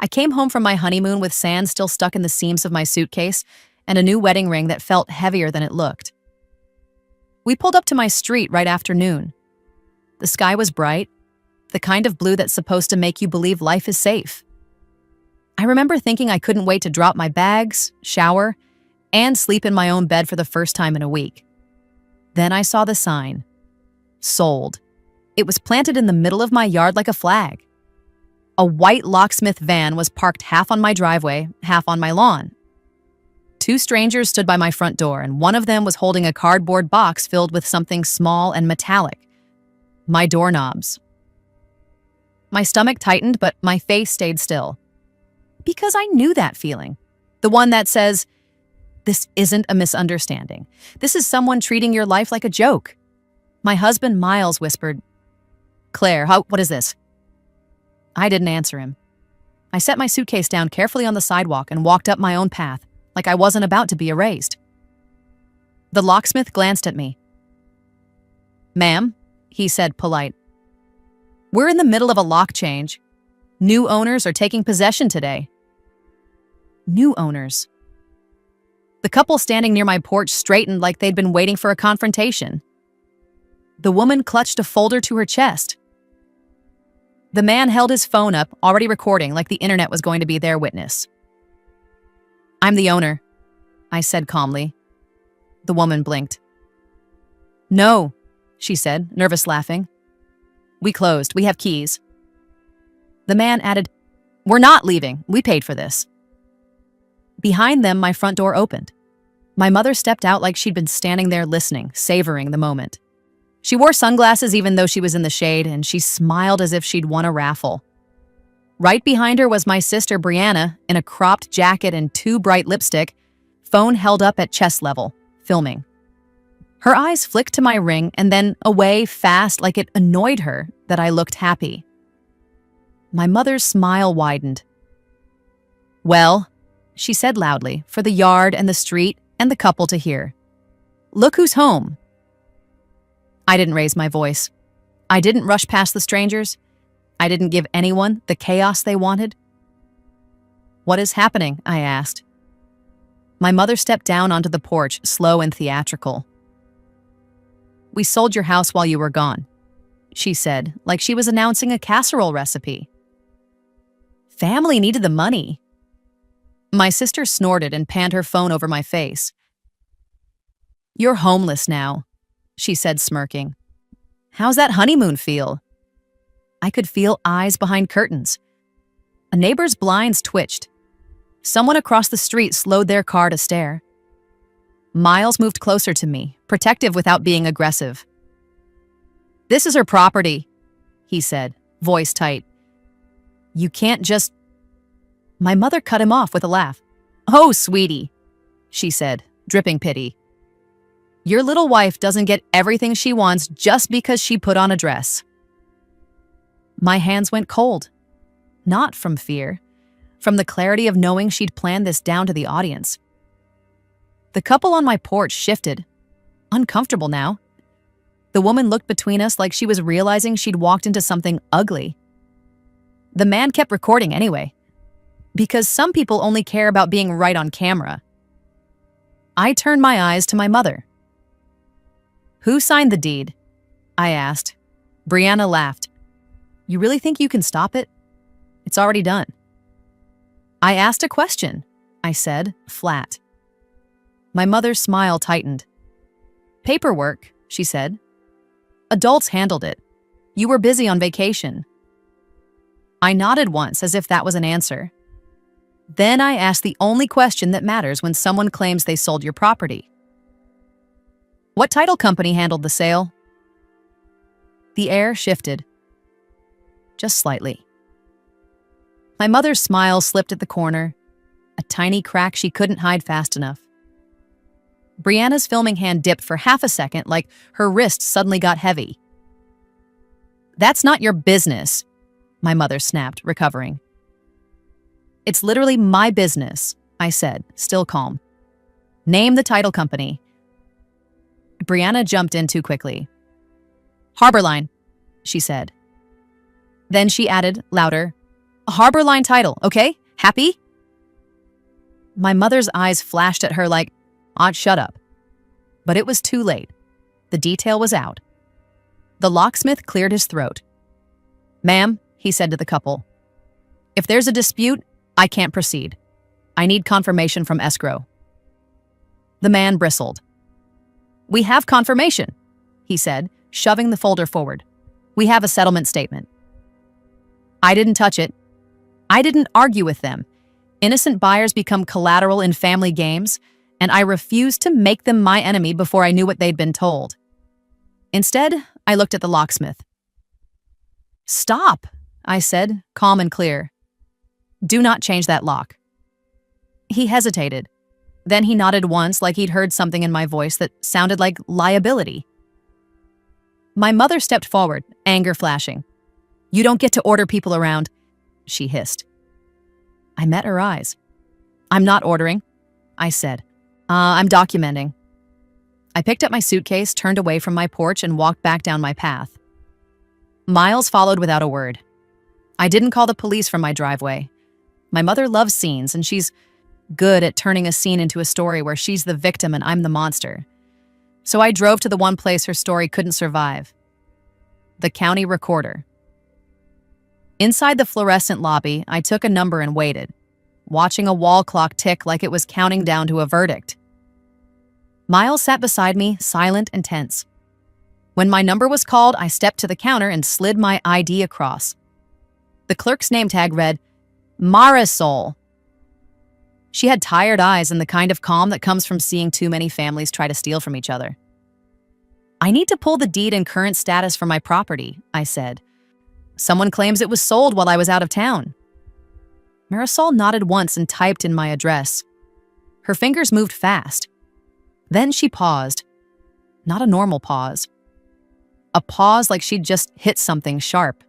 I came home from my honeymoon with sand still stuck in the seams of my suitcase and a new wedding ring that felt heavier than it looked. We pulled up to my street right after noon. The sky was bright, the kind of blue that's supposed to make you believe life is safe. I remember thinking I couldn't wait to drop my bags, shower, and sleep in my own bed for the first time in a week. Then I saw the sign. Sold. It was planted in the middle of my yard like a flag. A white locksmith van was parked half on my driveway, half on my lawn. Two strangers stood by my front door, and one of them was holding a cardboard box filled with something small and metallic. My doorknobs. My stomach tightened, but my face stayed still. Because I knew that feeling. The one that says, this isn't a misunderstanding. This is someone treating your life like a joke. My husband, Miles, whispered, Claire, what is this? I didn't answer him. I set my suitcase down carefully on the sidewalk and walked up my own path, like I wasn't about to be erased. The locksmith glanced at me. Ma'am, he said, polite. We're in the middle of a lock change. New owners are taking possession today. New owners. The couple standing near my porch straightened like they'd been waiting for a confrontation. The woman clutched a folder to her chest. The man held his phone up, already recording like the internet was going to be their witness. I'm the owner, I said calmly. The woman blinked. No, she said, nervous laughing. We closed. We have keys. The man added, We're not leaving. We paid for this. Behind them, my front door opened. My mother stepped out like she'd been standing there listening, savoring the moment. She wore sunglasses even though she was in the shade, and she smiled as if she'd won a raffle. Right behind her was my sister Brianna in a cropped jacket and too bright lipstick, phone held up at chest level, filming. Her eyes flicked to my ring and then away fast like it annoyed her that I looked happy. My mother's smile widened. Well, she said loudly, for the yard and the street and the couple to hear. Look who's home. I didn't raise my voice. I didn't rush past the strangers. I didn't give anyone the chaos they wanted. What is happening? I asked. My mother stepped down onto the porch, slow and theatrical. We sold your house while you were gone, she said, like she was announcing a casserole recipe. Family needed the money. My sister snorted and panned her phone over my face. You're homeless now, she said, smirking. How's that honeymoon feel? I could feel eyes behind curtains. A neighbor's blinds twitched. Someone across the street slowed their car to stare. Miles moved closer to me, protective without being aggressive. This is her property, he said, voice tight. You can't just... My mother cut him off with a laugh. Oh, sweetie, she said, dripping pity. Your little wife doesn't get everything she wants just because she put on a dress. My hands went cold. Not from fear, from the clarity of knowing she'd planned this down to the audience. The couple on my porch shifted, uncomfortable now. The woman looked between us like she was realizing she'd walked into something ugly. The man kept recording anyway, because some people only care about being right on camera. I turned my eyes to my mother. Who signed the deed? I asked. Brianna laughed. You really think you can stop it? It's already done. I asked a question, I said, flat. My mother's smile tightened. Paperwork, she said. Adults handled it. You were busy on vacation. I nodded once as if that was an answer. Then I asked the only question that matters when someone claims they sold your property. What title company handled the sale? The air shifted. Just slightly. My mother's smile slipped at the corner, a tiny crack she couldn't hide fast enough. Brianna's filming hand dipped for half a second like her wrist suddenly got heavy. That's not your business, my mother snapped, recovering. It's literally my business, I said, still calm. Name the title company. Brianna jumped in too quickly. Harborline, she said. Then she added, louder, Harbor line title, okay? Happy? My mother's eyes flashed at her like, shut up. But it was too late. The detail was out. The locksmith cleared his throat. Ma'am, he said to the couple, if there's a dispute, I can't proceed. I need confirmation from escrow. The man bristled. We have confirmation, he said, shoving the folder forward. We have a settlement statement. I didn't touch it. I didn't argue with them. Innocent buyers become collateral in family games, and I refused to make them my enemy before I knew what they'd been told. Instead, I looked at the locksmith. Stop, I said, calm and clear. Do not change that lock. He hesitated. Then he nodded once like he'd heard something in my voice that sounded like liability. My mother stepped forward, anger flashing. You don't get to order people around, she hissed. I met her eyes. I'm not ordering, I said. I'm documenting. I picked up my suitcase, turned away from my porch, and walked back down my path. Miles followed without a word. I didn't call the police from my driveway. My mother loves scenes, and she's good at turning a scene into a story where she's the victim and I'm the monster. So I drove to the one place her story couldn't survive. The county recorder. Inside the fluorescent lobby, I took a number and waited, watching a wall clock tick like it was counting down to a verdict. Miles sat beside me, silent and tense. When my number was called, I stepped to the counter and slid my ID across. The clerk's name tag read, Marisol. She had tired eyes and the kind of calm that comes from seeing too many families try to steal from each other. I need to pull the deed and current status for my property, I said. Someone claims it was sold while I was out of town. Marisol nodded once and typed in my address. Her fingers moved fast. Then she paused. Not a normal pause. A pause like she'd just hit something sharp.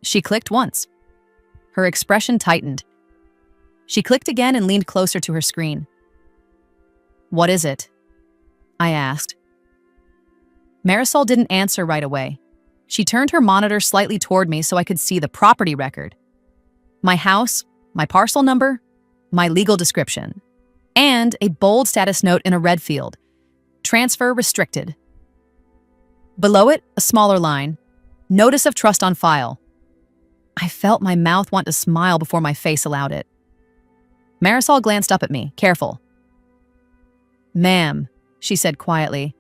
She clicked once. Her expression tightened. She clicked again and leaned closer to her screen. What is it? I asked. Marisol didn't answer right away. She turned her monitor slightly toward me so I could see the property record. My house, my parcel number, my legal description, and a bold status note in a red field. Transfer restricted. Below it, a smaller line. Notice of trust on file. I felt my mouth want to smile before my face allowed it. Marisol glanced up at me, careful. Ma'am, she said quietly,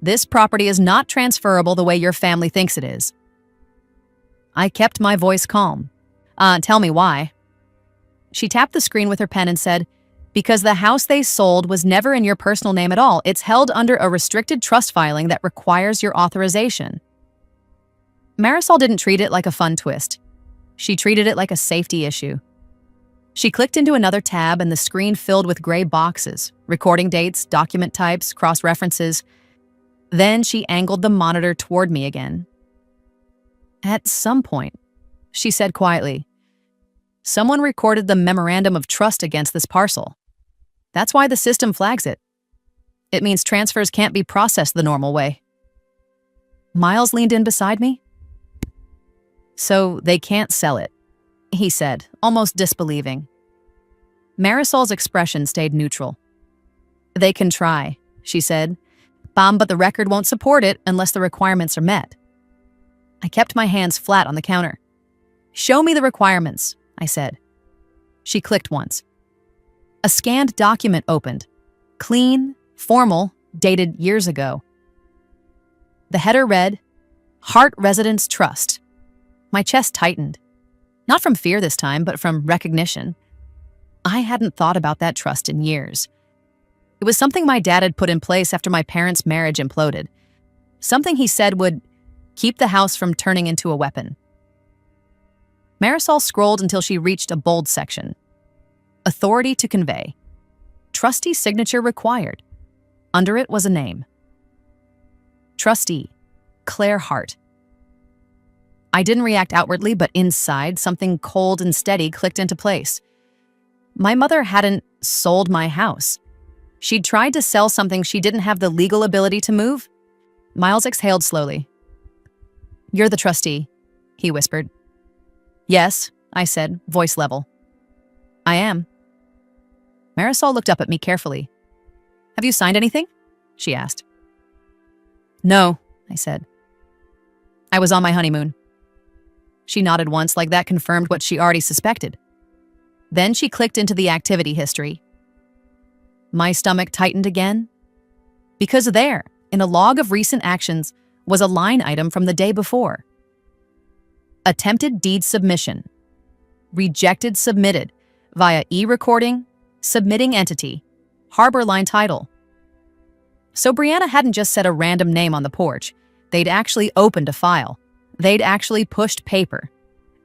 this property is not transferable the way your family thinks it is. I kept my voice calm. Tell me why. She tapped the screen with her pen and said, because the house they sold was never in your personal name at all. It's held under a restricted trust filing that requires your authorization. Marisol didn't treat it like a fun twist. She treated it like a safety issue. She clicked into another tab and the screen filled with gray boxes, recording dates, document types, cross-references. Then she angled the monitor toward me again. At some point, she said quietly, someone recorded the memorandum of trust against this parcel. That's why the system flags it. It means transfers can't be processed the normal way. Miles leaned in beside me. So they can't sell it, he said, almost disbelieving. Marisol's expression stayed neutral. They can try, she said, but the record won't support it unless the requirements are met. I kept my hands flat on the counter. Show me the requirements, I said. She clicked once. A scanned document opened. Clean, formal, dated years ago. The header read, Hart Residence Trust. My chest tightened. Not from fear this time, but from recognition. I hadn't thought about that trust in years. It was something my dad had put in place after my parents' marriage imploded. Something he said would keep the house from turning into a weapon. Marisol scrolled until she reached a bold section. Authority to convey. Trustee signature required. Under it was a name. Trustee, Claire Hart. I didn't react outwardly, but inside, something cold and steady clicked into place. My mother hadn't sold my house. She'd tried to sell something she didn't have the legal ability to move. Miles exhaled slowly. You're the trustee, he whispered. Yes, I said, voice level. I am. Marisol looked up at me carefully. Have you signed anything? She asked. No, I said. I was on my honeymoon. She nodded once, like that confirmed what she already suspected. Then she clicked into the activity history. My stomach tightened again. Because there, in a log of recent actions, was a line item from the day before. Attempted deed submission. Rejected submitted via e-recording, submitting entity, harbor line title. So Brianna hadn't just said a random name on the porch. They'd actually opened a file. They'd actually pushed paper.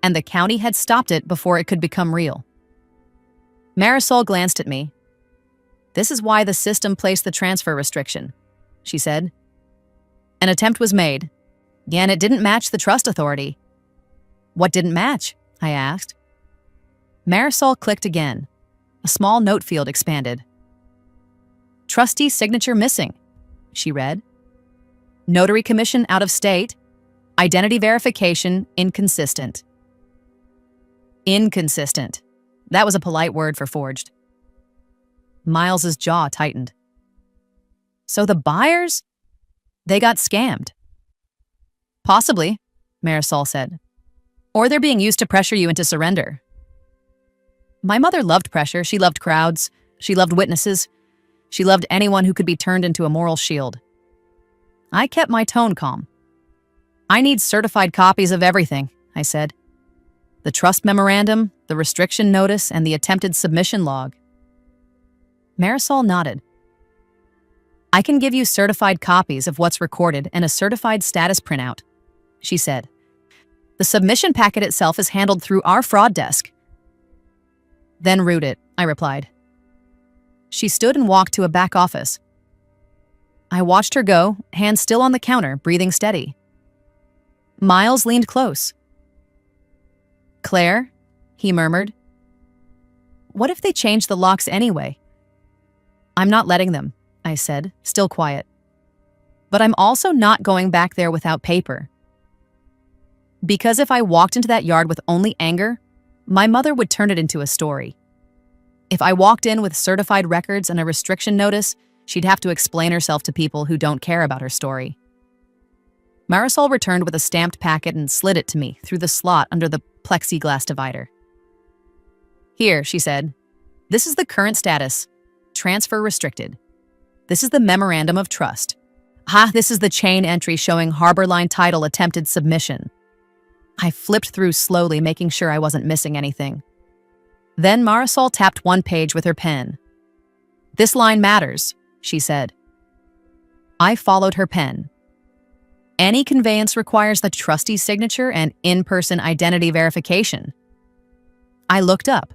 And the county had stopped it before it could become real. Marisol glanced at me. This is why the system placed the transfer restriction, she said. An attempt was made. And it didn't match the trust authority. What didn't match? I asked. Marisol clicked again. A small note field expanded. Trustee signature missing, she read. Notary commission out of state. Identity verification inconsistent. Inconsistent. That was a polite word for forged. Miles's jaw tightened. So the buyers? They got scammed. Possibly, Marisol said. Or they're being used to pressure you into surrender. My mother loved pressure. She loved crowds. She loved witnesses. She loved anyone who could be turned into a moral shield. I kept my tone calm. I need certified copies of everything, I said. The trust memorandum, the restriction notice, and the attempted submission log. Marisol nodded. I can give you certified copies of what's recorded and a certified status printout, she said. The submission packet itself is handled through our fraud desk. Then route it, I replied. She stood and walked to a back office. I watched her go, hands still on the counter, breathing steady. Miles leaned close. Claire, he murmured. What if they change the locks anyway? I'm not letting them, I said, still quiet. But I'm also not going back there without paper. Because if I walked into that yard with only anger, my mother would turn it into a story. If I walked in with certified records and a restriction notice, she'd have to explain herself to people who don't care about her story. Marisol returned with a stamped packet and slid it to me through the slot under the plexiglass divider. Here, she said. This is the current status. Transfer restricted. This is the memorandum of trust. This is the chain entry showing harbor line title attempted submission. I flipped through slowly, making sure I wasn't missing anything. Then Marisol tapped one page with her pen. This line matters, she said. I followed her pen. Any conveyance requires the trustee's signature and in-person identity verification. I looked up.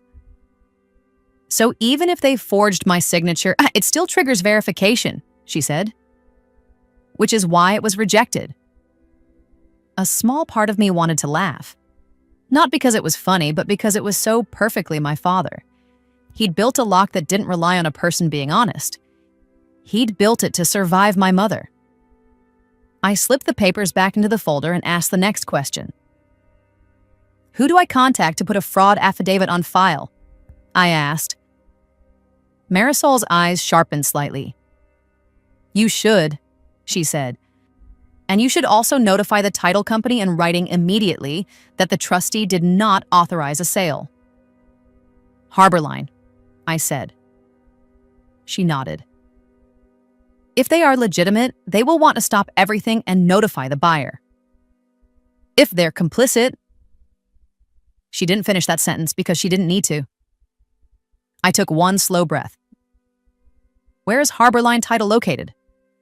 So even if they forged my signature, it still triggers verification, she said. Which is why it was rejected. A small part of me wanted to laugh. Not because it was funny, but because it was so perfectly my father. He'd built a lock that didn't rely on a person being honest. He'd built it to survive my mother. I slipped the papers back into the folder and asked the next question. Who do I contact to put a fraud affidavit on file? I asked. Marisol's eyes sharpened slightly. You should, she said. And you should also notify the title company in writing immediately that the trustee did not authorize a sale. Harborline, I said. She nodded. If they are legitimate, they will want to stop everything and notify the buyer. If they're complicit... She didn't finish that sentence because she didn't need to. I took one slow breath. Where is Harborline title located?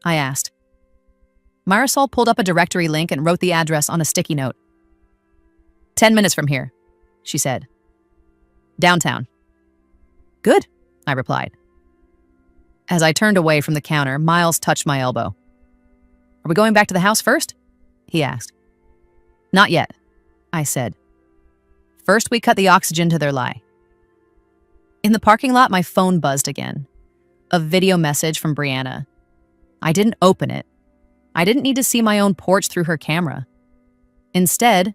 I asked. Marisol pulled up a directory link and wrote the address on a sticky note. 10 minutes from here, she said. Downtown. Good, I replied. As I turned away from the counter, Miles touched my elbow. Are we going back to the house first? He asked. Not yet, I said. First, we cut the oxygen to their lie. In the parking lot, my phone buzzed again. A video message from Brianna. I didn't open it. I didn't need to see my own porch through her camera. Instead,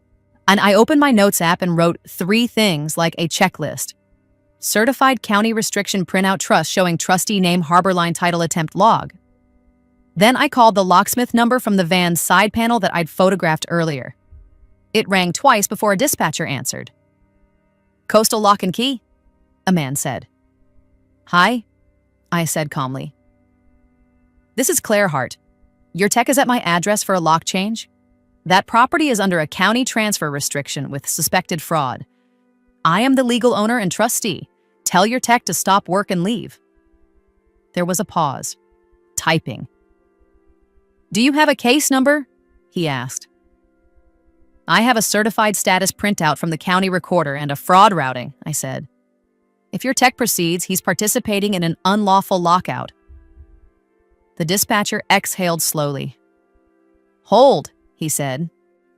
And I opened my notes app and wrote 3 things like a checklist. Certified county restriction printout trust showing trustee name Harborline title attempt log. Then I called the locksmith number from the van's side panel that I'd photographed earlier. It rang twice before a dispatcher answered. "Coastal Lock and Key?" a man said. "Hi," I said calmly. "This is Claire Hart. Your tech is at my address for a lock change. That property is under a county transfer restriction with suspected fraud. I am the legal owner and trustee. Tell your tech to stop work and leave." There was a pause. Typing. "Do you have a case number?" he asked. "I have a certified status printout from the county recorder and a fraud routing," I said. "If your tech proceeds, he's participating in an unlawful lockout." The dispatcher exhaled slowly. "Hold," he said,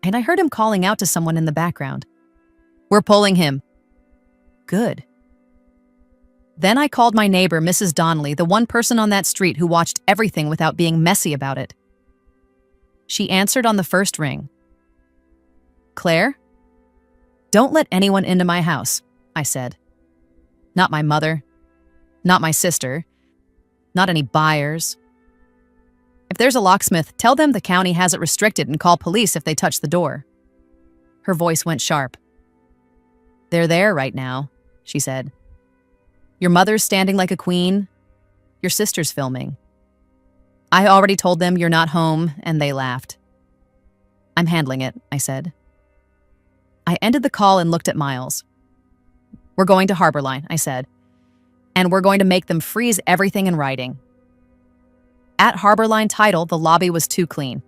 and I heard him calling out to someone in the background. "We're pulling him." Good. Then I called my neighbor, Mrs. Donnelly, the one person on that street who watched everything without being messy about it. She answered on the first ring. "Claire? Don't let anyone into my house," I said. "Not my mother. Not my sister. Not any buyers. If there's a locksmith, tell them the county has it restricted and call police if they touch the door." Her voice went sharp. "They're there right now," she said. "Your mother's standing like a queen. Your sister's filming. I already told them you're not home, and they laughed." "I'm handling it," I said. I ended the call and looked at Miles. "We're going to Harborline," I said, "and we're going to make them freeze everything in writing." At Harborline Title, the lobby was too clean,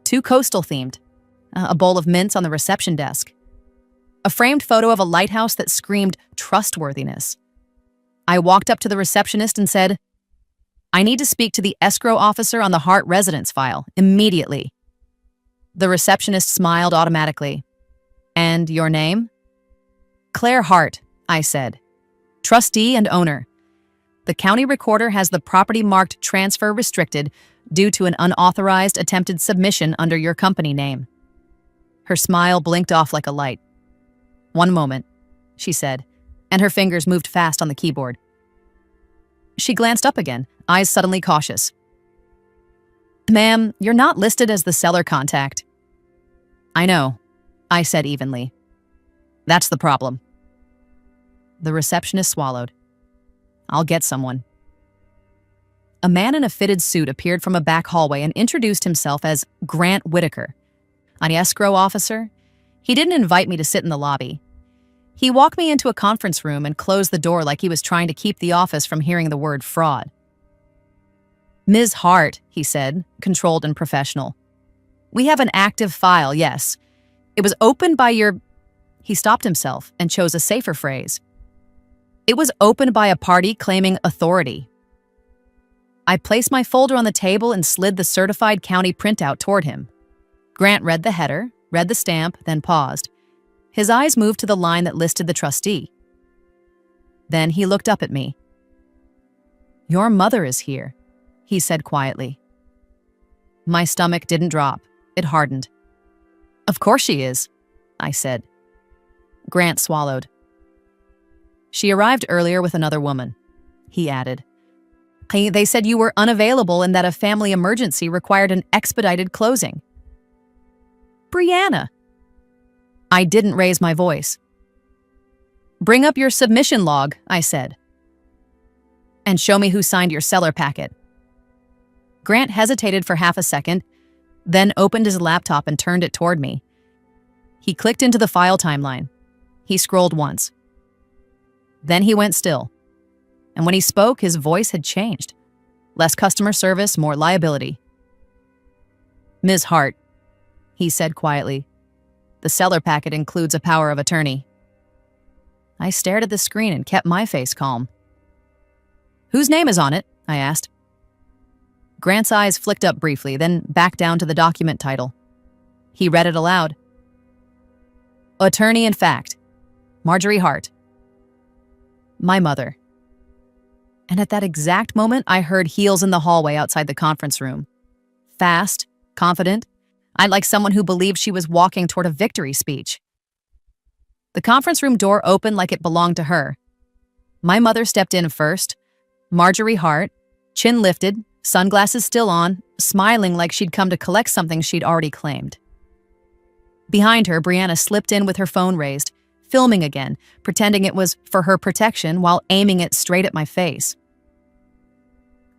too coastal themed, a bowl of mints on the reception desk, a framed photo of a lighthouse that screamed trustworthiness. I walked up to the receptionist and said, "I need to speak to the escrow officer on the Hart residence file, immediately." The receptionist smiled automatically. "And your name?" "Claire Hart," I said. "Trustee and owner. The county recorder has the property marked transfer restricted due to an unauthorized attempted submission under your company name." Her smile blinked off like a light. "One moment," she said, and her fingers moved fast on the keyboard. She glanced up again, eyes suddenly cautious. "Ma'am, you're not listed as the seller contact." "I know," I said evenly. "That's the problem." The receptionist swallowed. "I'll get someone." A man in a fitted suit appeared from a back hallway and introduced himself as Grant Whitaker, an escrow officer. He didn't invite me to sit in the lobby. He walked me into a conference room and closed the door like he was trying to keep the office from hearing the word fraud. "Ms. Hart," he said, controlled and professional. "We have an active file, yes. It was opened by your—" He stopped himself and chose a safer phrase. "It was opened by a party claiming authority." I placed my folder on the table and slid the certified county printout toward him. Grant read the header, read the stamp, then paused. His eyes moved to the line that listed the trustee. Then he looked up at me. "Your mother is here," he said quietly. My stomach didn't drop. It hardened. "Of course she is," I said. Grant swallowed. "She arrived earlier with another woman," he added. "They said you were unavailable and that a family emergency required an expedited closing." "Brianna." I didn't raise my voice. "Bring up your submission log," I said. "And show me who signed your seller packet." Grant hesitated for half a second, then opened his laptop and turned it toward me. He clicked into the file timeline. He scrolled once. Then he went still. And when he spoke, his voice had changed. Less customer service, more liability. "Ms. Hart," he said quietly. "The seller packet includes a power of attorney." I stared at the screen and kept my face calm. "Whose name is on it?" I asked. Grant's eyes flicked up briefly, then back down to the document title. He read it aloud. "Attorney in fact, Marjorie Hart. My mother." And at that exact moment, I heard heels in the hallway outside the conference room. Fast, confident, like someone who believed she was walking toward a victory speech. The conference room door opened like it belonged to her. My mother stepped in first, Marjorie Hart, chin lifted, sunglasses still on, smiling like she'd come to collect something she'd already claimed. Behind her, Brianna slipped in with her phone raised, filming again, pretending it was for her protection while aiming it straight at my face.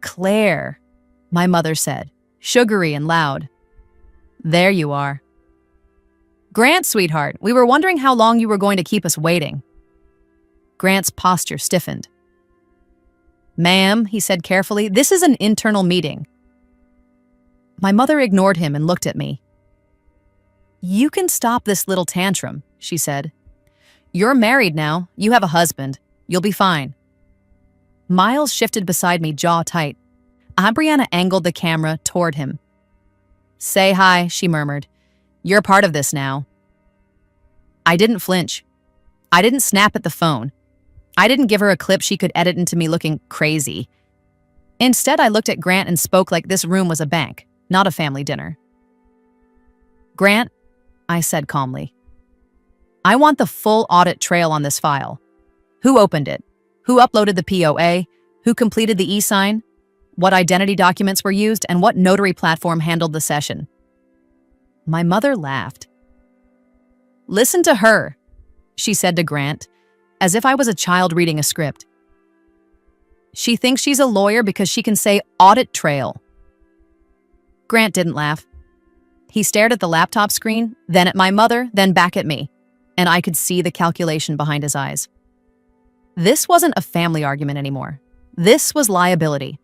"Claire," my mother said, sugary and loud. "There you are." "Grant, sweetheart, we were wondering how long you were going to keep us waiting." Grant's posture stiffened. "Ma'am," he said carefully, "this is an internal meeting." My mother ignored him and looked at me. "You can stop this little tantrum," she said. "You're married now. You have a husband. You'll be fine." Miles shifted beside me, jaw tight. Brianna angled the camera toward him. "Say hi," she murmured. "You're part of this now." I didn't flinch. I didn't snap at the phone. I didn't give her a clip she could edit into me looking crazy. Instead, I looked at Grant and spoke like this room was a bank, not a family dinner. "Grant," I said calmly, "I want the full audit trail on this file. Who opened it? Who uploaded the POA? Who completed the e-sign? What identity documents were used? And what notary platform handled the session?" My mother laughed. "Listen to her," she said to Grant, as if I was a child reading a script. "She thinks she's a lawyer because she can say audit trail." Grant didn't laugh. He stared at the laptop screen, then at my mother, then back at me, and I could see the calculation behind his eyes. This wasn't a family argument anymore. This was liability.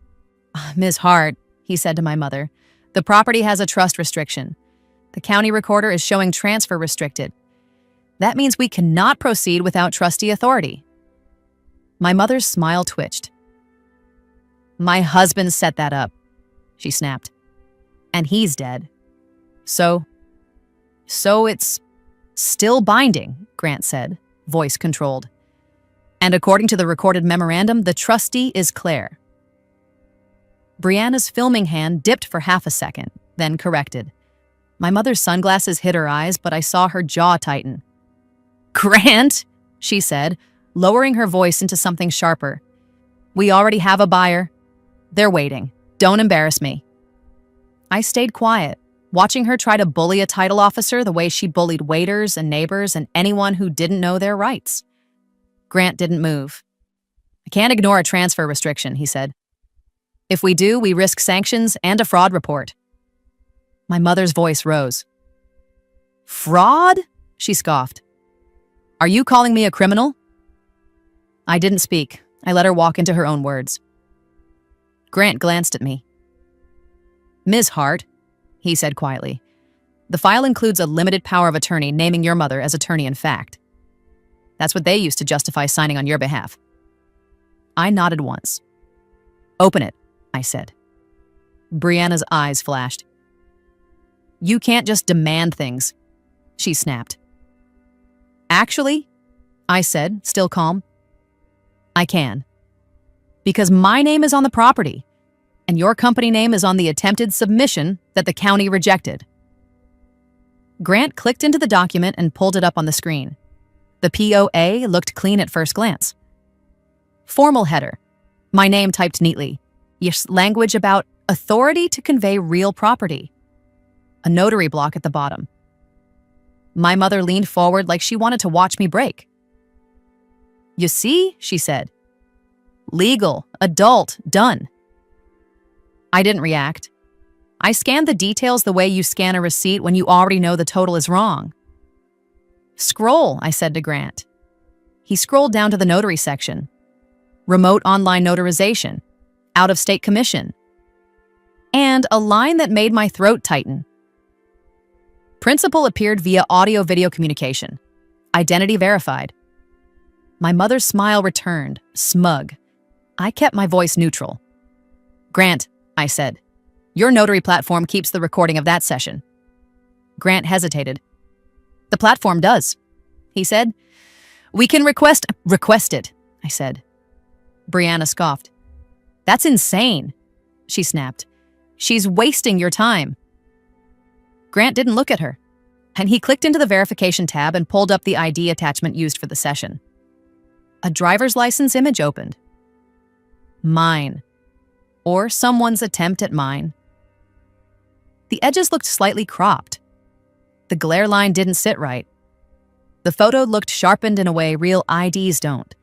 "Ms. Hart," he said to my mother, "the property has a trust restriction. The county recorder is showing transfer restricted. That means we cannot proceed without trustee authority." My mother's smile twitched. "My husband set that up," she snapped. "And he's dead. So it's still binding," Grant said, voice controlled. "And according to the recorded memorandum, the trustee is Claire." Brianna's filming hand dipped for half a second, then corrected. My mother's sunglasses hid her eyes, but I saw her jaw tighten. "Grant," she said, lowering her voice into something sharper. "We already have a buyer. They're waiting. Don't embarrass me." I stayed quiet, watching her try to bully a title officer the way she bullied waiters and neighbors and anyone who didn't know their rights. Grant didn't move. "I can't ignore a transfer restriction," he said. "If we do, we risk sanctions and a fraud report." My mother's voice rose. "Fraud?" she scoffed. "Are you calling me a criminal?" I didn't speak. I let her walk into her own words. Grant glanced at me. "Ms. Hart," he said quietly, "the file includes a limited power of attorney naming your mother as attorney-in-fact. That's what they used to justify signing on your behalf." I nodded once. "Open it," I said. Brianna's eyes flashed. "You can't just demand things," she snapped. "Actually," I said, still calm, "I can. Because my name is on the property, and your company name is on the attempted submission that the county rejected." Grant clicked into the document and pulled it up on the screen. The POA looked clean at first glance. Formal header. My name typed neatly. Yes, language about authority to convey real property. A notary block at the bottom. My mother leaned forward like she wanted to watch me break. "You see," she said. "Legal, adult, done." I didn't react. I scanned the details the way you scan a receipt when you already know the total is wrong. "Scroll," I said to Grant. He scrolled down to the notary section. Remote online notarization. Out-of-state commission. And a line that made my throat tighten. Principal appeared via audio-video communication. Identity verified. My mother's smile returned, smug. I kept my voice neutral. "Grant," I said, "your notary platform keeps the recording of that session." Grant hesitated. "The platform does," he said. "We can request it," I said. Brianna scoffed. "That's insane," she snapped. "She's wasting your time." Grant didn't look at her. And he clicked into the verification tab and pulled up the ID attachment used for the session. A driver's license image opened. Mine. Or someone's attempt at mine. The edges looked slightly cropped. The glare line didn't sit right. The photo looked sharpened in a way real IDs don't.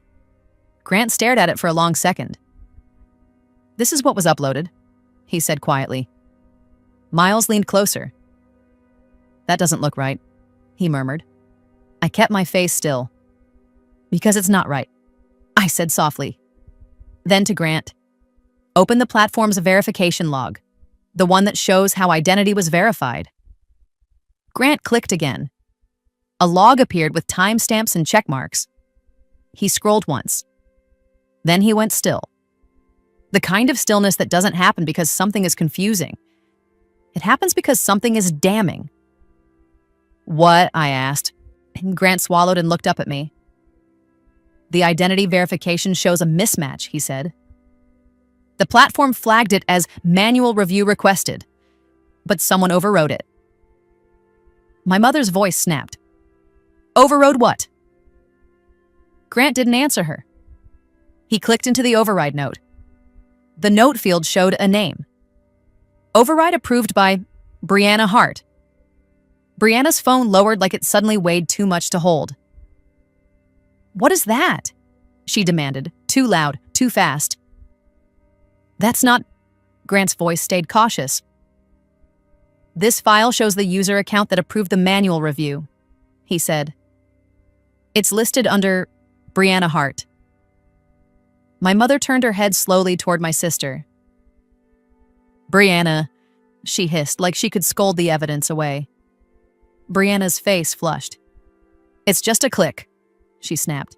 Grant stared at it for a long second. "This is what was uploaded," he said quietly. Miles leaned closer. "That doesn't look right," he murmured. I kept my face still. "Because it's not right," I said softly. Then to Grant, "Open the platform's verification log, the one that shows how identity was verified." Grant clicked again. A log appeared with timestamps and check marks. He scrolled once. Then he went still. The kind of stillness that doesn't happen because something is confusing. It happens because something is damning. "What?" I asked, and Grant swallowed and looked up at me. "The identity verification shows a mismatch," he said. "The platform flagged it as manual review requested, but someone overrode it." My mother's voice snapped. "Overrode what?" Grant didn't answer her. He clicked into the override note. The note field showed a name. Override approved by Brianna Hart. Brianna's phone lowered like it suddenly weighed too much to hold. "What is that?" she demanded, too loud, too fast. "That's not..." Grant's voice stayed cautious. "This file shows the user account that approved the manual review," he said. "It's listed under Brianna Hart." My mother turned her head slowly toward my sister. "Brianna," she hissed, like she could scold the evidence away. Brianna's face flushed. "It's just a click," she snapped.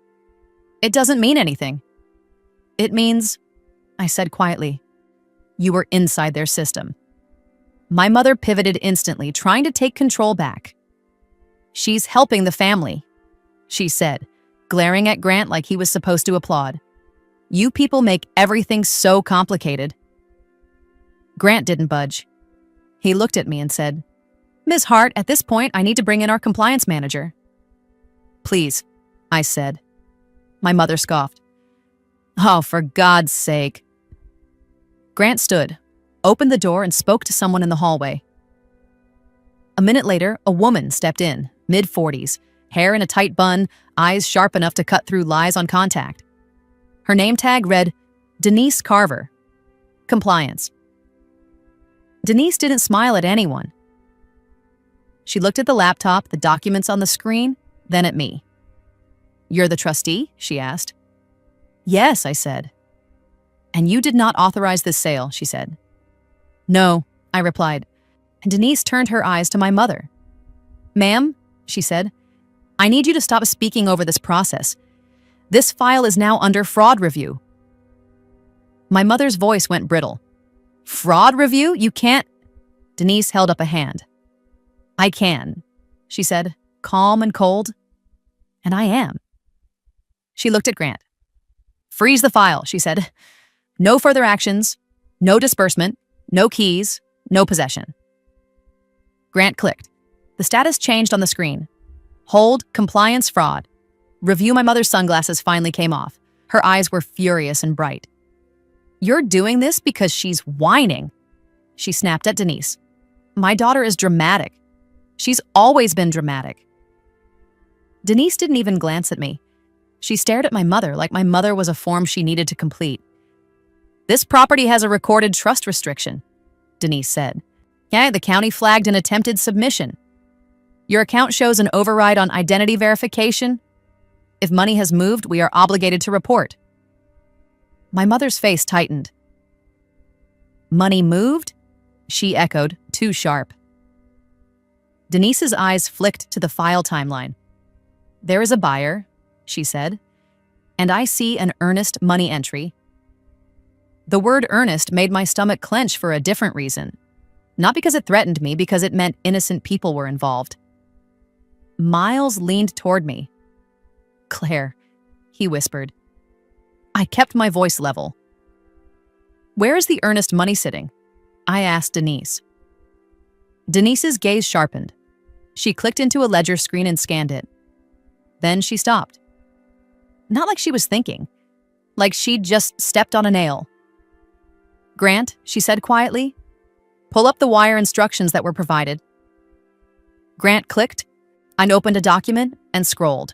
"It doesn't mean anything." "It means," I said quietly, "you were inside their system." My mother pivoted instantly, trying to take control back. "She's helping the family," she said, glaring at Grant like he was supposed to applaud. "You people make everything so complicated." Grant didn't budge. He looked at me and said, "Ms. Hart, at this point, I need to bring in our compliance manager." "Please," I said. My mother scoffed. "Oh, for God's sake." Grant stood, opened the door, and spoke to someone in the hallway. A minute later, a woman stepped in, mid-40s, hair in a tight bun, eyes sharp enough to cut through lies on contact. Her name tag read, Denise Carver, Compliance. Denise didn't smile at anyone. She looked at the laptop, the documents on the screen, then at me. "You're the trustee?" she asked. "Yes," I said. "And you did not authorize this sale," she said. "No," I replied, and Denise turned her eyes to my mother. "Ma'am," she said, "I need you to stop speaking over this process. This file is now under fraud review." My mother's voice went brittle. "Fraud review? You can't..." Denise held up a hand. "I can," she said, calm and cold. "And I am." She looked at Grant. "Freeze the file," she said. "No further actions, no disbursement, no keys, no possession." Grant clicked. The status changed on the screen. Hold, compliance, fraud. Review. My mother's sunglasses finally came off. Her eyes were furious and bright. "You're doing this because she's whining," she snapped at Denise. "My daughter is dramatic. She's always been dramatic." Denise didn't even glance at me. She stared at my mother like my mother was a form she needed to complete. "This property has a recorded trust restriction," Denise said. "Yeah, the county flagged an attempted submission. Your account shows an override on identity verification. If money has moved, we are obligated to report." My mother's face tightened. "Money moved?" she echoed, too sharp. Denise's eyes flicked to the file timeline. "There is a buyer," she said, "and I see an earnest money entry." The word earnest made my stomach clench for a different reason. Not because it threatened me, because it meant innocent people were involved. Miles leaned toward me. "Claire," he whispered. I kept my voice level. "Where is the earnest money sitting?" I asked Denise. Denise's gaze sharpened. She clicked into a ledger screen and scanned it. Then she stopped. Not like she was thinking, like she'd just stepped on a nail. "Grant," she said quietly, "pull up the wire instructions that were provided." Grant clicked and opened a document and scrolled.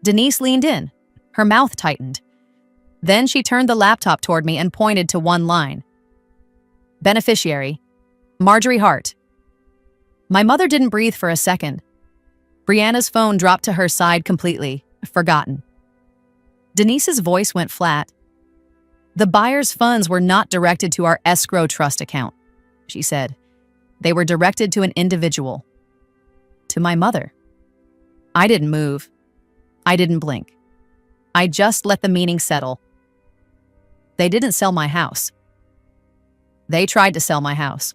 Denise leaned in, her mouth tightened. Then she turned the laptop toward me and pointed to one line. "Beneficiary, Marjorie Hart." My mother didn't breathe for a second. Brianna's phone dropped to her side completely, forgotten. Denise's voice went flat. "The buyer's funds were not directed to our escrow trust account," she said. "They were directed to an individual. To my mother." I didn't move. I didn't blink. I just let the meaning settle. They didn't sell my house. They tried to sell my house.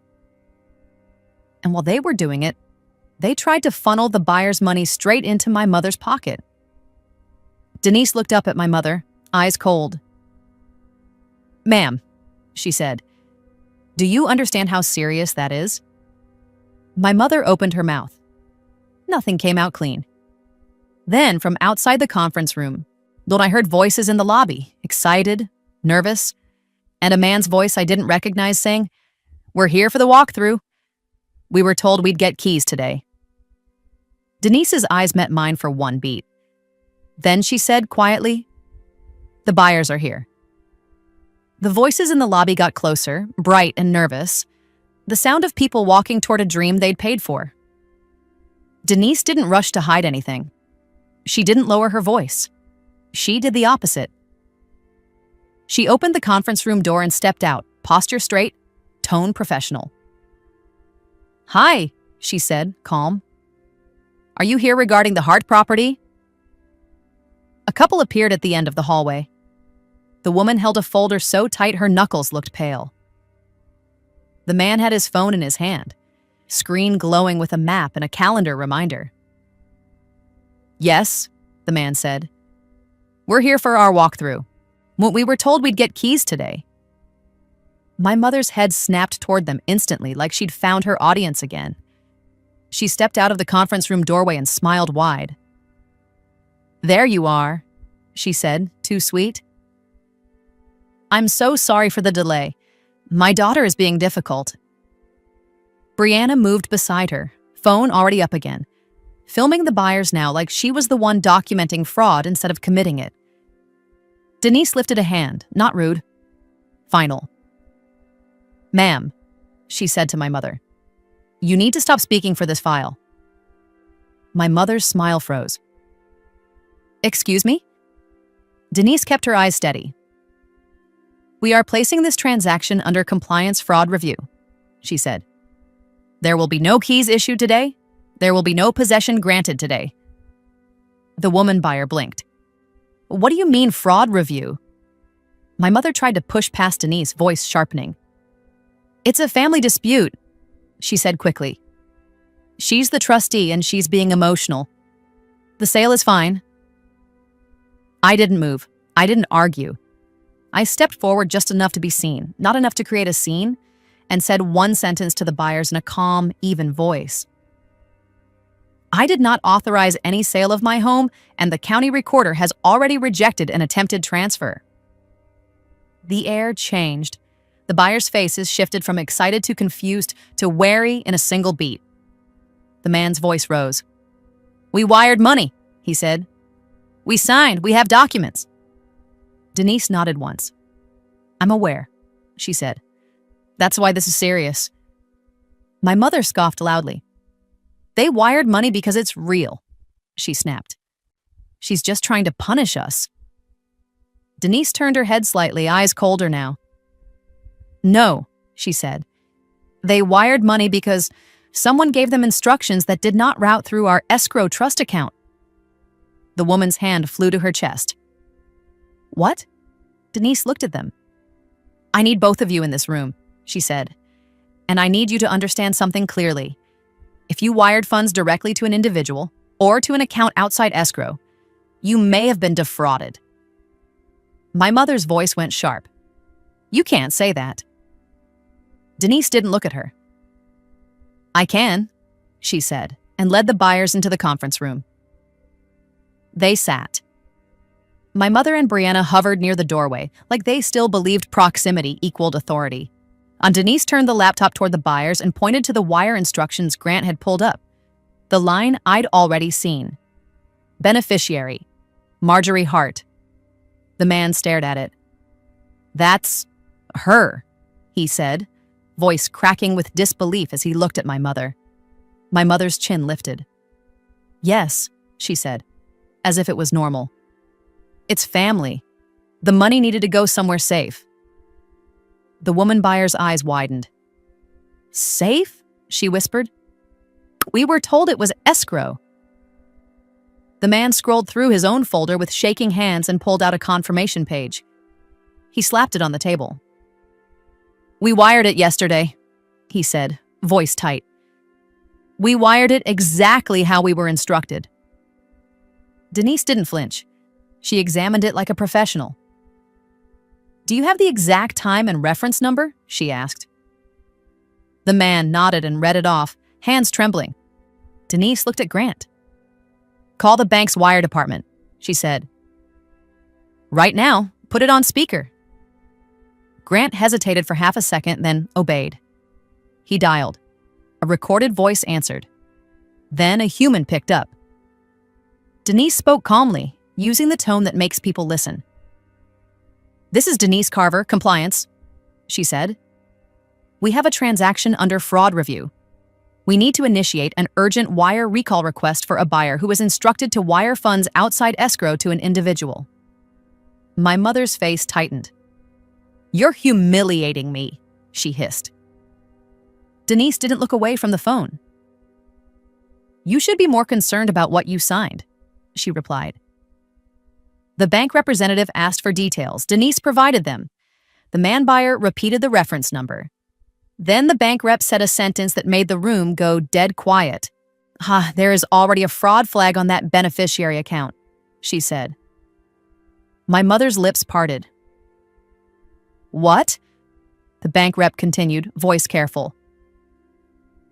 And while they were doing it, they tried to funnel the buyer's money straight into my mother's pocket. Denise looked up at my mother, eyes cold. "Ma'am," she said, "do you understand how serious that is?" My mother opened her mouth. Nothing came out clean. Then, from outside the conference room, I heard voices in the lobby, excited, nervous, and a man's voice I didn't recognize saying, "We're here for the walkthrough. We were told we'd get keys today." Denise's eyes met mine for one beat. Then she said quietly, "The buyers are here." The voices in the lobby got closer, bright and nervous, the sound of people walking toward a dream they'd paid for. Denise didn't rush to hide anything. She didn't lower her voice. She did the opposite. She opened the conference room door and stepped out, posture straight, tone professional. "Hi," she said, calm. "Are you here regarding the Hart property?" A couple appeared at the end of the hallway. The woman held a folder so tight her knuckles looked pale. The man had his phone in his hand, screen glowing with a map and a calendar reminder. "Yes," the man said. "We're here for our walkthrough. We were told we'd get keys today." My mother's head snapped toward them instantly, like she'd found her audience again. She stepped out of the conference room doorway and smiled wide. "There you are," she said, too sweet. "I'm so sorry for the delay. My daughter is being difficult." Brianna moved beside her, phone already up again, filming the buyers now like she was the one documenting fraud instead of committing it. Denise lifted a hand, not rude. Final. "Ma'am," she said to my mother, "you need to stop speaking for this file." My mother's smile froze. "Excuse me?" Denise kept her eyes steady. "We are placing this transaction under compliance fraud review," she said. "There will be no keys issued today. There will be no possession granted today." The woman buyer blinked. "What do you mean fraud review?" My mother tried to push past Denise, voice sharpening. "It's a family dispute," she said quickly. "She's the trustee and she's being emotional. The sale is fine." I didn't move. I didn't argue. I stepped forward just enough to be seen, not enough to create a scene, and said one sentence to the buyers in a calm, even voice. "I did not authorize any sale of my home, and the county recorder has already rejected an attempted transfer." The air changed. The buyers' faces shifted from excited to confused to wary in a single beat. The man's voice rose. "We wired money," he said. "We signed. We have documents." Denise nodded once. "I'm aware," she said. "That's why this is serious." My mother scoffed loudly. "They wired money because it's real," she snapped. "She's just trying to punish us." Denise turned her head slightly, eyes colder now. "No," she said. "They wired money because someone gave them instructions that did not route through our escrow trust account." The woman's hand flew to her chest. "What?" Denise looked at them. "I need both of you in this room," she said. "And I need you to understand something clearly. If you wired funds directly to an individual or to an account outside escrow, you may have been defrauded." My mother's voice went sharp. "You can't say that." Denise didn't look at her. "I can," she said, and led the buyers into the conference room. They sat. My mother and Brianna hovered near the doorway, like they still believed proximity equaled authority. Denise turned the laptop toward the buyers and pointed to the wire instructions Grant had pulled up. The line I'd already seen. Beneficiary, Marjorie Hart. The man stared at it. "That's her," he said, voice cracking with disbelief as he looked at my mother. My mother's chin lifted. "Yes," she said, as if it was normal. "It's family. The money needed to go somewhere safe." The woman buyer's eyes widened. "Safe?" she whispered. "We were told it was escrow." The man scrolled through his own folder with shaking hands and pulled out a confirmation page. He slapped it on the table. "We wired it yesterday," he said, voice tight. "We wired it exactly how we were instructed." Denise didn't flinch. She examined it like a professional. "Do you have the exact time and reference number?" she asked. The man nodded and read it off, hands trembling. Denise looked at Grant. "Call the bank's wire department," she said. "Right now, put it on speaker." Grant hesitated for half a second, then obeyed. He dialed. A recorded voice answered. Then a human picked up. Denise spoke calmly, using the tone that makes people listen. "This is Denise Carver, compliance," she said. "We have a transaction under fraud review. We need to initiate an urgent wire recall request for a buyer who was instructed to wire funds outside escrow to an individual." My mother's face tightened. "You're humiliating me," she hissed. Denise didn't look away from the phone. "You should be more concerned about what you signed," she replied. The bank representative asked for details. Denise provided them. The man buyer repeated the reference number. Then the bank rep said a sentence that made the room go dead quiet. There is already a fraud flag on that beneficiary account," she said. My mother's lips parted. "What?" the bank rep continued, voice careful.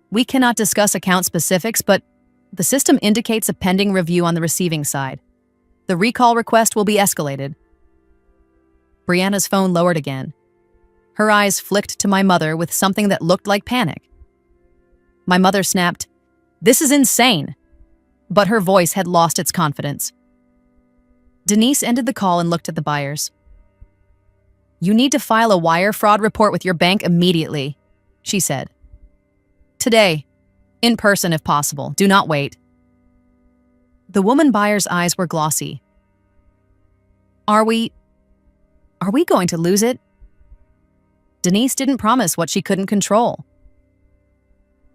"We cannot discuss account specifics, but the system indicates a pending review on the receiving side. The recall request will be escalated." Brianna's phone lowered again. Her eyes flicked to my mother with something that looked like panic. My mother snapped, "This is insane," but her voice had lost its confidence. Denise ended the call and looked at the buyers. "You need to file a wire fraud report with your bank immediately," she said. "Today, in person if possible. Do not wait." The woman buyer's eyes were glossy. Are we going to lose it?" Denise didn't promise what she couldn't control.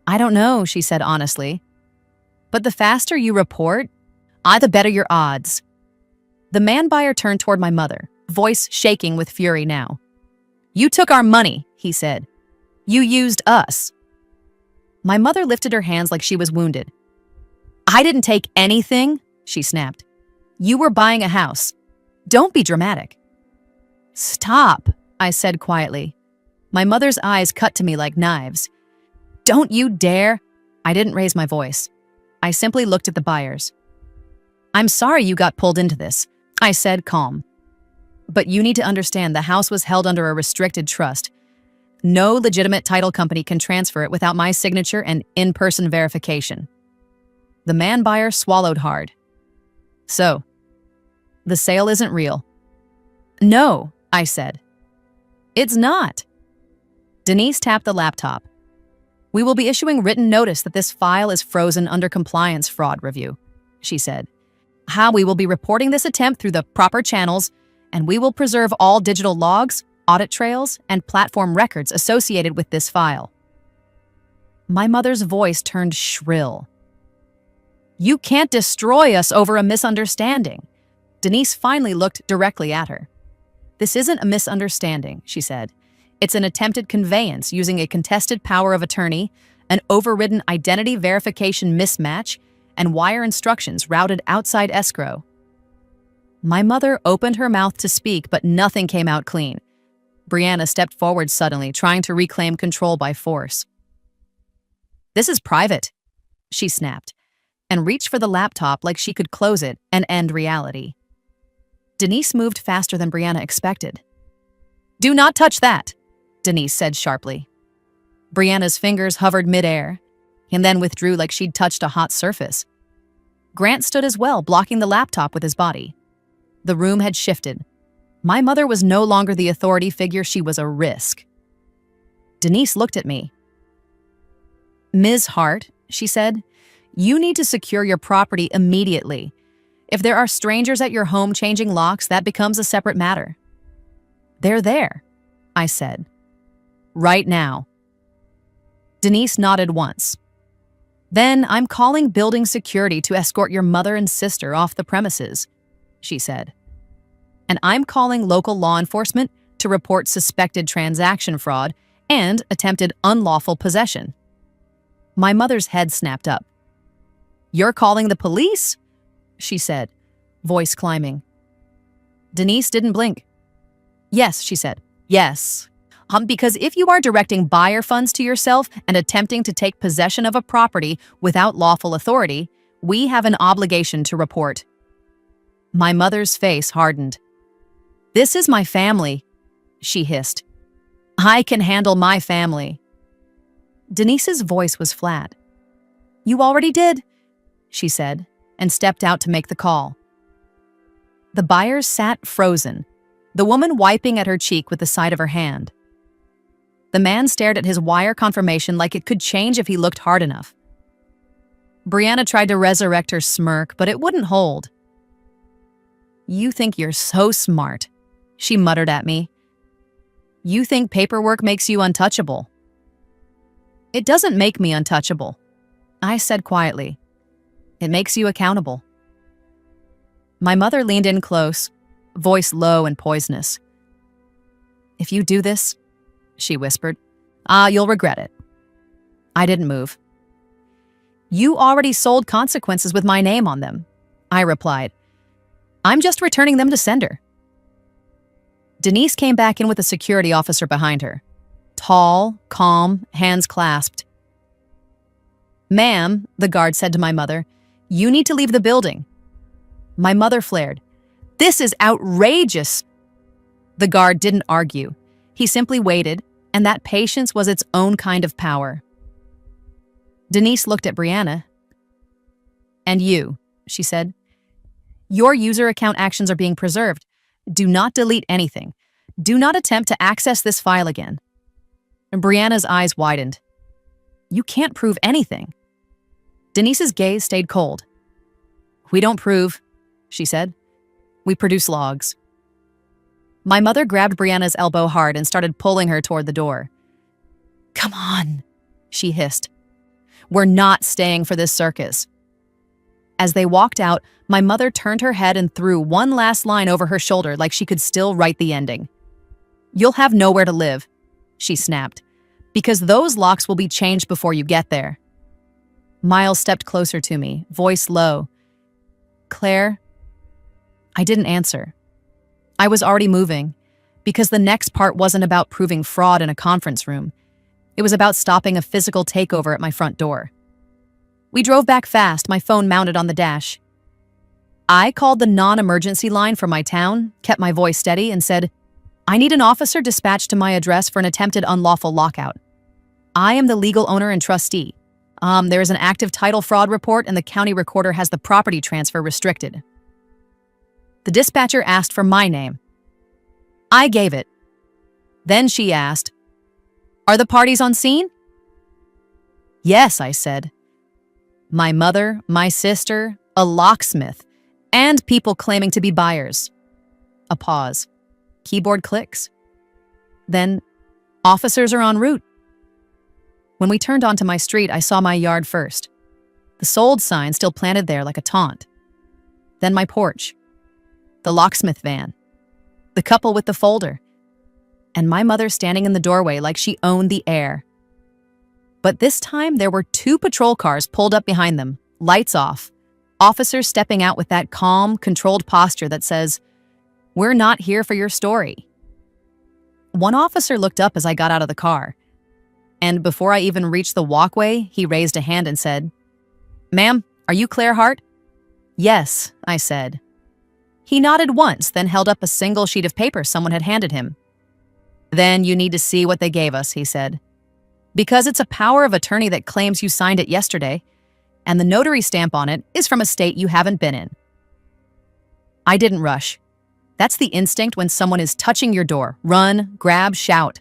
"I don't know," she said honestly. "But the faster you report, the better your odds." The man buyer turned toward my mother, voice shaking with fury now. "You took our money," he said. "You used us." My mother lifted her hands like she was wounded. "I didn't take anything," she snapped. "You were buying a house. Don't be dramatic." "Stop," I said quietly. My mother's eyes cut to me like knives. "Don't you dare." I didn't raise my voice. I simply looked at the buyers. "I'm sorry you got pulled into this," I said, calm. "But you need to understand the house was held under a restricted trust. No legitimate title company can transfer it without my signature and in-person verification." The man buyer swallowed hard. "So, the sale isn't real?" "No," I said. "It's not." Denise tapped the laptop. "We will be issuing written notice that this file is frozen under compliance fraud review," she said. "We will be reporting this attempt through the proper channels, and we will preserve all digital logs, audit trails, and platform records associated with this file." My mother's voice turned shrill. "You can't destroy us over a misunderstanding." Denise finally looked directly at her. "This isn't a misunderstanding," she said. "It's an attempted conveyance using a contested power of attorney, an overridden identity verification mismatch, and wire instructions routed outside escrow." My mother opened her mouth to speak, but nothing came out clean. Brianna stepped forward suddenly, trying to reclaim control by force. "This is private," she snapped. and reached for the laptop like she could close it and end reality. Denise moved faster than Brianna expected. "Do not touch that," Denise said sharply. Brianna's fingers hovered midair and then withdrew like she'd touched a hot surface. Grant stood as well, blocking the laptop with his body. The room had shifted. My mother was no longer the authority figure, she was a risk. Denise looked at me. "Ms. Hart," she said, "you need to secure your property immediately. If there are strangers at your home changing locks, that becomes a separate matter." "They're there," I said. "Right now." Denise nodded once. "Then I'm calling building security to escort your mother and sister off the premises," she said. "And I'm calling local law enforcement to report suspected transaction fraud and attempted unlawful possession." My mother's head snapped up. "You're calling the police?" she said, voice climbing. Denise didn't blink. "Yes," she said. "Yes. Because if you are directing buyer funds to yourself and attempting to take possession of a property without lawful authority, we have an obligation to report." My mother's face hardened. "This is my family," she hissed. "I can handle my family." Denise's voice was flat. "You already did," she said, and stepped out to make the call. The buyers sat frozen, the woman wiping at her cheek with the side of her hand. The man stared at his wire confirmation like it could change if he looked hard enough. Brianna tried to resurrect her smirk, but it wouldn't hold. "You think you're so smart," she muttered at me. "You think paperwork makes you untouchable." "It doesn't make me untouchable," I said quietly. "It makes you accountable." My mother leaned in close, voice low and poisonous. "If you do this," she whispered, "you'll regret it." I didn't move. "You already sold consequences with my name on them," I replied. "I'm just returning them to sender." Denise came back in with a security officer behind her. Tall, calm, hands clasped. "Ma'am," the guard said to my mother, "you need to leave the building." My mother flared. "This is outrageous!" The guard didn't argue. He simply waited, and that patience was its own kind of power. Denise looked at Brianna. "And you," she said. "Your user account actions are being preserved. Do not delete anything. Do not attempt to access this file again." And Brianna's eyes widened. "You can't prove anything." Denise's gaze stayed cold. "We don't prove," she said. "We produce logs." My mother grabbed Brianna's elbow hard and started pulling her toward the door. "Come on," she hissed. "We're not staying for this circus." As they walked out, my mother turned her head and threw one last line over her shoulder like she could still write the ending. "You'll have nowhere to live," she snapped, "because those locks will be changed before you get there." Miles stepped closer to me, voice low. "Claire?" I didn't answer. I was already moving, because the next part wasn't about proving fraud in a conference room. It was about stopping a physical takeover at my front door. We drove back fast, my phone mounted on the dash. I called the non-emergency line for my town, kept my voice steady, and said, "I need an officer dispatched to my address for an attempted unlawful lockout. I am the legal owner and trustee. There is an active title fraud report and the county recorder has the property transfer restricted." The dispatcher asked for my name. I gave it. Then she asked, "Are the parties on scene?" "Yes," I said. My mother, my sister, a locksmith, and people claiming to be buyers. A pause. Keyboard clicks. Then, "Officers are en route." When we turned onto my street, I saw my yard first. The sold sign still planted there like a taunt. Then my porch. The locksmith van. The couple with the folder. And my mother standing in the doorway like she owned the air. But this time, there were 2 patrol cars pulled up behind them, lights off, officers stepping out with that calm, controlled posture that says, "We're not here for your story." One officer looked up as I got out of the car. And before I even reached the walkway, he raised a hand and said, "Ma'am, Are you Claire Hart? Yes, I said. He nodded once, then held up a single sheet of paper someone had handed him. Then you need to see what they gave us, he said. Because it's a power of attorney that claims you signed it yesterday, and the notary stamp on it is from a state you haven't been in. I didn't rush. That's the instinct when someone is touching your door. Run, grab, shout.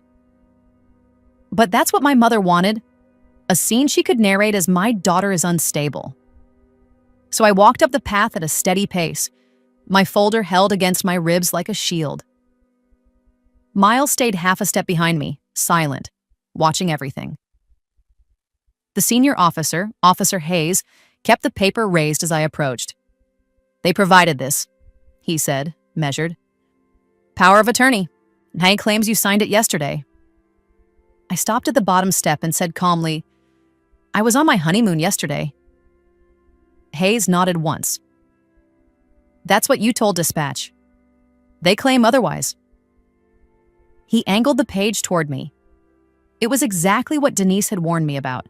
But that's what my mother wanted. A scene she could narrate as my daughter is unstable. So I walked up the path at a steady pace, my folder held against my ribs like a shield. Miles stayed half a step behind me, silent, watching everything. The senior officer, Officer Hayes, kept the paper raised as I approached. They provided this, he said, measured. Power of attorney. Hank claims you signed it yesterday. I stopped at the bottom step and said calmly, I was on my honeymoon yesterday. Hayes nodded once. That's what you told dispatch. They claim otherwise. He angled the page toward me. It was exactly what Denise had warned me about.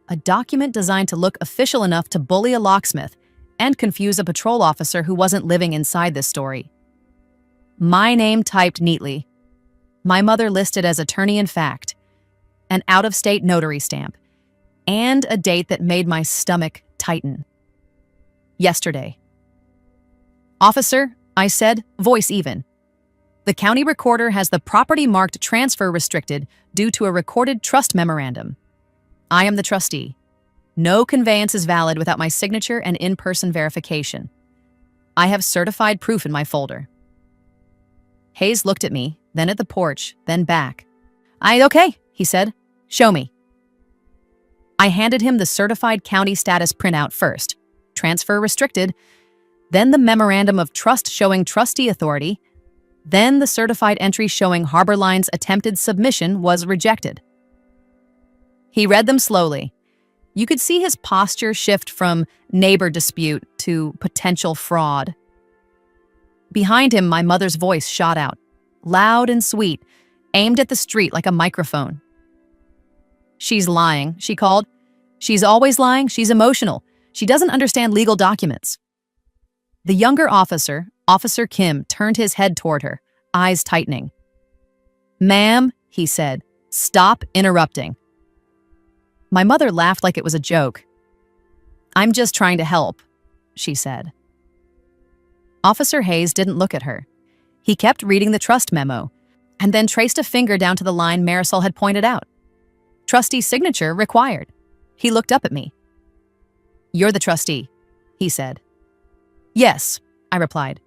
A document designed to look official enough to bully a locksmith and confuse a patrol officer who wasn't living inside this story. My name typed neatly. My mother listed as attorney-in-fact, an out-of-state notary stamp, and a date that made my stomach tighten. Yesterday. Officer, I said, voice even. The county recorder has the property marked transfer restricted due to a recorded trust memorandum. I am the trustee. No conveyance is valid without my signature and in-person verification. I have certified proof in my folder. Hayes looked at me, then at the porch, then back. Okay, he said. Show me. I handed him the certified county status printout first, transfer restricted, then the memorandum of trust showing trustee authority, then the certified entry showing Harbor Line's attempted submission was rejected. He read them slowly. You could see his posture shift from neighbor dispute to potential fraud. Behind him, my mother's voice shot out, loud and sweet, aimed at the street like a microphone. She's lying, she called. She's always lying, she's emotional. She doesn't understand legal documents. The younger officer, Officer Kim, turned his head toward her, eyes tightening. Ma'am, he said, stop interrupting. My mother laughed like it was a joke. I'm just trying to help, she said. Officer Hayes didn't look at her. He kept reading the trust memo, and then traced a finger down to the line Marisol had pointed out. Trustee signature required. He looked up at me. You're the trustee, he said. Yes, I replied.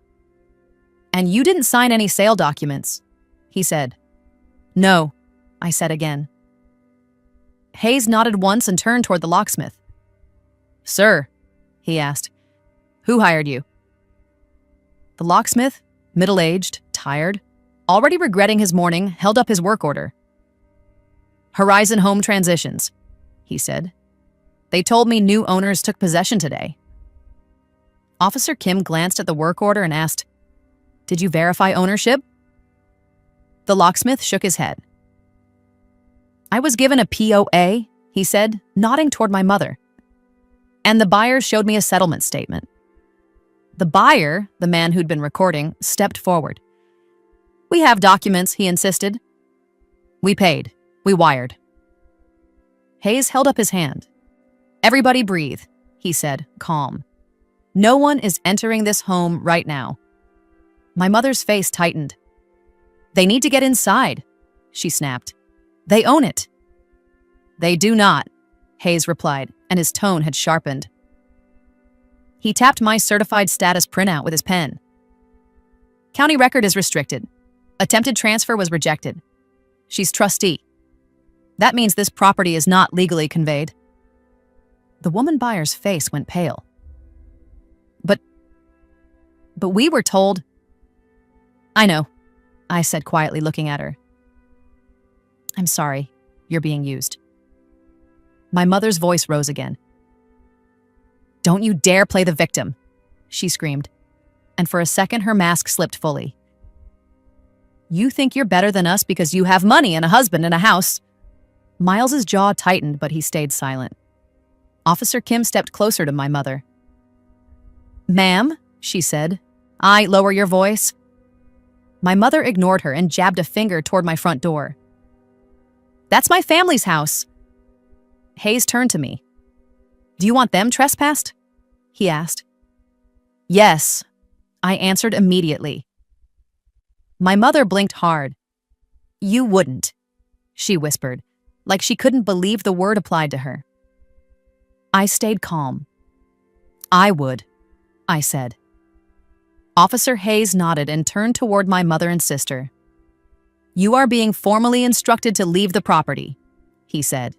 And you didn't sign any sale documents, he said. No, I said again. Hayes nodded once and turned toward the locksmith. Sir, he asked, who hired you? The locksmith, middle-aged, tired, already regretting his morning, held up his work order. Horizon Home Transitions, he said. They told me new owners took possession today. Officer Kim glanced at the work order and asked, Did you verify ownership? The locksmith shook his head. I was given a POA, he said, nodding toward my mother. And the buyer showed me a settlement statement. The buyer, the man who'd been recording, stepped forward. We have documents, he insisted. We paid. We wired. Hayes held up his hand. Everybody breathe, he said, calm. No one is entering this home right now. My mother's face tightened. They need to get inside, she snapped. They own it. They do not, Hayes replied, and his tone had sharpened. He tapped my certified status printout with his pen. County record is restricted. Attempted transfer was rejected. She's trustee. That means this property is not legally conveyed. The woman buyer's face went pale. But we were told... I know, I said quietly, looking at her. I'm sorry, you're being used. My mother's voice rose again. Don't you dare play the victim, she screamed, and for a second her mask slipped fully. You think you're better than us because you have money and a husband and a house. Miles's jaw tightened, but he stayed silent. Officer Kim stepped closer to my mother. "Ma'am," she said. Lower your voice." My mother ignored her and jabbed a finger toward my front door. "That's my family's house." Hayes turned to me. "Do you want them trespassed?" he asked. "Yes," I answered immediately. My mother blinked hard. "You wouldn't," she whispered, like she couldn't believe the word applied to her. I stayed calm. "I would," I said. Officer Hayes nodded and turned toward my mother and sister. "You are being formally instructed to leave the property," he said.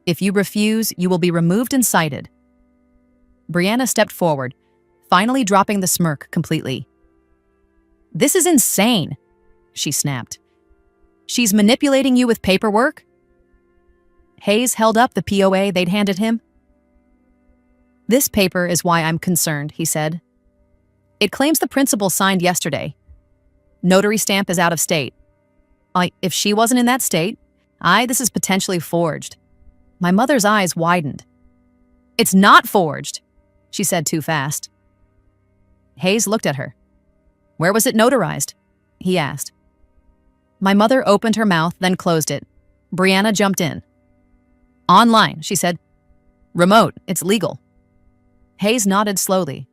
"If you refuse, you will be removed and cited." Brianna stepped forward, finally dropping the smirk completely. "This is insane," she snapped. "She's manipulating you with paperwork?" Hayes held up the POA they'd handed him. "This paper is why I'm concerned," he said. "It claims the principal signed yesterday. Notary stamp is out of state. If she wasn't in that state, this is potentially forged." My mother's eyes widened. "It's not forged," she said too fast. Hayes looked at her. "Where was it notarized?" he asked. My mother opened her mouth, then closed it. Brianna jumped in. "Online," she said. "Remote, it's legal." Hayes nodded slowly.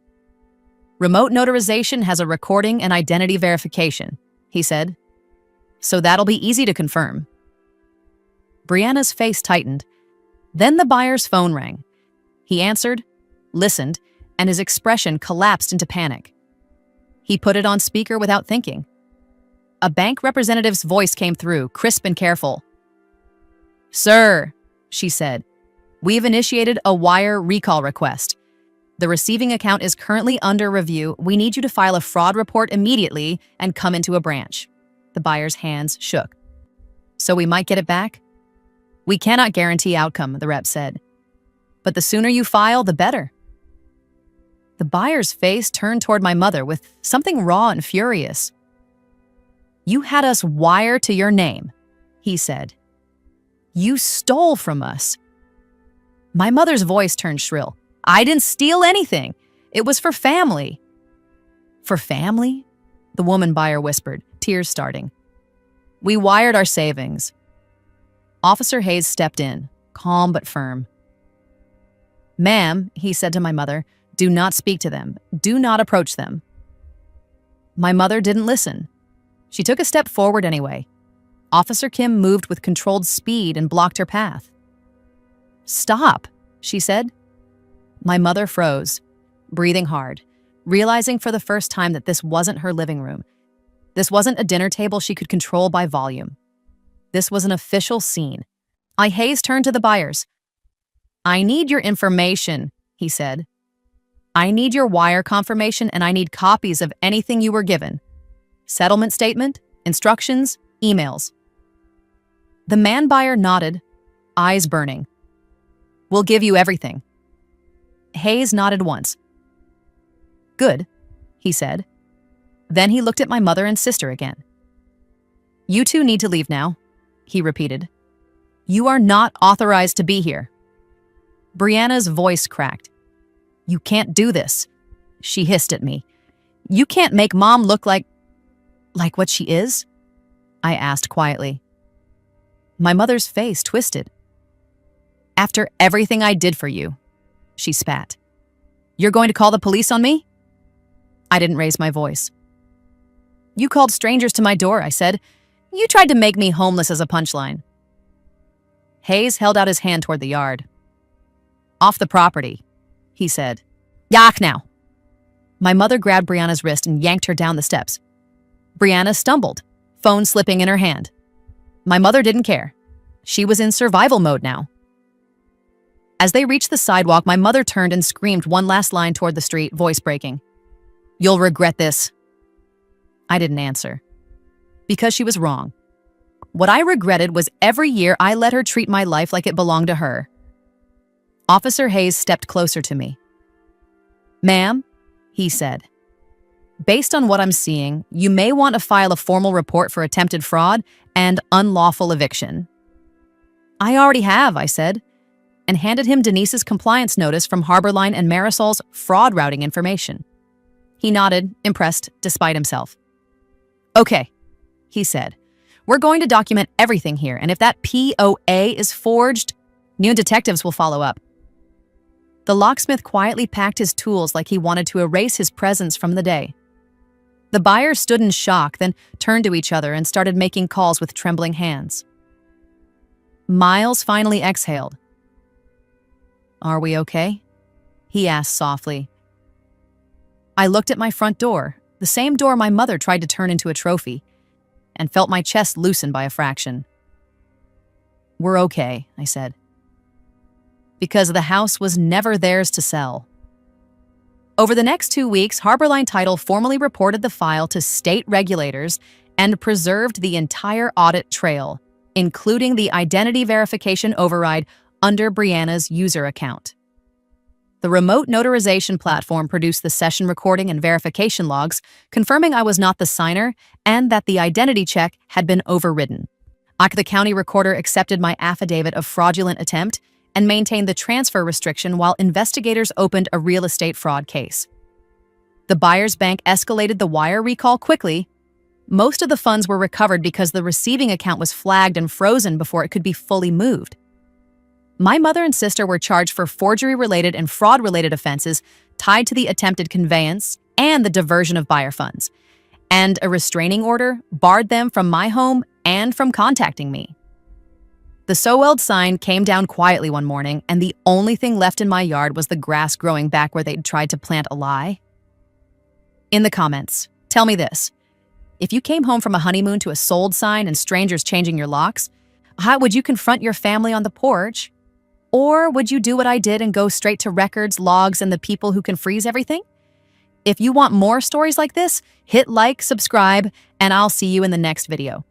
"Remote notarization has a recording and identity verification," he said. "So that'll be easy to confirm." Brianna's face tightened. Then the buyer's phone rang. He answered, listened, and his expression collapsed into panic. He put it on speaker without thinking. A bank representative's voice came through, crisp and careful. "Sir," she said, "we've initiated a wire recall request. The receiving account is currently under review. We need you to file a fraud report immediately and come into a branch." The buyer's hands shook. "So we might get it back?" "We cannot guarantee outcome," the rep said. "But the sooner you file, the better." The buyer's face turned toward my mother with something raw and furious. "You had us wire to your name," he said. "You stole from us." My mother's voice turned shrill. "I didn't steal anything. It was for family." "For family?" the woman buyer whispered, tears starting. "We wired our savings." Officer Hayes stepped in, calm but firm. "Ma'am," he said to my mother, "do not speak to them. Do not approach them." My mother didn't listen. She took a step forward anyway. Officer Kim moved with controlled speed and blocked her path. "Stop," she said. My mother froze, breathing hard, realizing for the first time that this wasn't her living room. This wasn't a dinner table she could control by volume. This was an official scene. Hayes turned to the buyers. "I need your information," he said. "I need your wire confirmation and I need copies of anything you were given. Settlement statement, instructions, emails." The man buyer nodded, eyes burning. "We'll give you everything." Hayes nodded once. "Good," he said. Then he looked at my mother and sister again. "You two need to leave now," he repeated. "You are not authorized to be here." Brianna's voice cracked. "You can't do this," she hissed at me. "You can't make Mom look like what she is?" I asked quietly. My mother's face twisted. "After everything I did for you," she spat. "You're going to call the police on me?" I didn't raise my voice. "You called strangers to my door," I said. "You tried to make me homeless as a punchline." Hayes held out his hand toward the yard. "Off the property," he said. "Yak now." My mother grabbed Brianna's wrist and yanked her down the steps. Brianna stumbled, phone slipping in her hand. My mother didn't care. She was in survival mode now. As they reached the sidewalk, my mother turned and screamed one last line toward the street, voice breaking. "You'll regret this." I didn't answer. Because she was wrong. What I regretted was every year I let her treat my life like it belonged to her. Officer Hayes stepped closer to me. "Ma'am," he said, "based on what I'm seeing, you may want to file a formal report for attempted fraud and unlawful eviction." "I already have," I said. and handed him Denise's compliance notice from Harborline and Marisol's fraud routing information. He nodded, impressed despite himself. "Okay," he said. "We're going to document everything here, and if that POA is forged, new detectives will follow up." The locksmith quietly packed his tools like he wanted to erase his presence from the day. The buyers stood in shock, then turned to each other and started making calls with trembling hands. Miles finally exhaled. "Are we okay?" he asked softly. I looked at my front door, the same door my mother tried to turn into a trophy, and felt my chest loosen by a fraction. "We're okay," I said. Because the house was never theirs to sell. Over the next 2 weeks, Harborline Title formally reported the file to state regulators and preserved the entire audit trail, including the identity verification override under Brianna's user account. The remote notarization platform produced the session recording and verification logs, confirming I was not the signer and that the identity check had been overridden. The county recorder accepted my affidavit of fraudulent attempt and maintained the transfer restriction while investigators opened a real estate fraud case. The buyer's bank escalated the wire recall quickly. Most of the funds were recovered because the receiving account was flagged and frozen before it could be fully moved. My mother and sister were charged for forgery-related and fraud-related offenses tied to the attempted conveyance and the diversion of buyer funds, and a restraining order barred them from my home and from contacting me. The Soweld sign came down quietly one morning, and the only thing left in my yard was the grass growing back where they'd tried to plant a lie. In the comments, tell me this. If you came home from a honeymoon to a sold sign and strangers changing your locks, how would you confront your family on the porch? Or would you do what I did and go straight to records, logs, and the people who can freeze everything? If you want more stories like this, hit like, subscribe, and I'll see you in the next video.